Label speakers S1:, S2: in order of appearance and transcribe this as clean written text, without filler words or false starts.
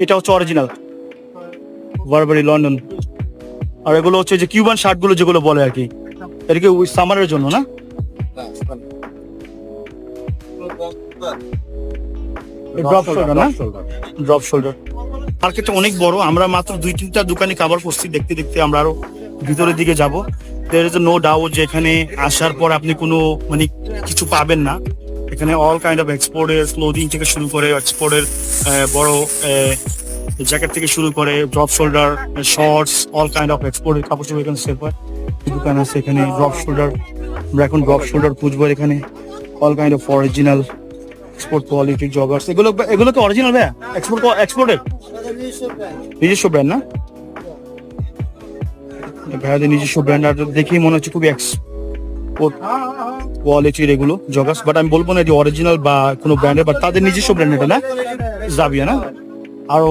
S1: এটা হচ্ছে অরিজিনাল বারবারি লন্ডন। আর এগুলো হচ্ছে যে কিউবান শার্ট গুলো যেগুলো বলে আর কি, এটা কি ওই সামারের জন্য না? ড্রপ শোল্ডার না, ড্রপ শোল্ডার। মার্কেটটা অনেক বড়, আমরা মাত্র 2-3টা দোকানে কভার করছি, দেখতে দেখতে আমরা আরো ভিতরের দিকে যাব। দেয়ার ইজ নো ডাউট যে এখানে আসার পর আপনি কোনো মানে কিছু পাবেন না। এখানে অল কাইন্ড অফ এক্সপোর্টের ক্লোদিং থেকে শুরু করে এক্সপোর্টের বড় জ্যাকেট থেকে শুরু করে drop shoulder, shorts, all kind of এক্সপোর্টের কাপড় চোপড় এখানে সেল হয়। দোকান আছে এখানে ড্রপ শোল্ডার, আমরা এখন ড্রপ শোল্ডার খুঁজবো এখানে। All kind of original export কোয়ালিটির জগার্স, এগুলো তো অরিজিনাল ভাইয়া? এক্সপোর্টের নিজস্ব ব্র্যান্ড না ভাইয়াদের নিজস্ব ব্র্যান্ড। আর দেখেই মনে হচ্ছে খুবই এক্সপোর্ট কোয়ালিটির এগুলো জগার্স, বাট আমি বলবো না যে অরিজিনাল বা কোনো ব্র্যান্ডের, বাট তাদের নিজস্ব ব্র্যান্ড এটা না, জাবিয়া না। আর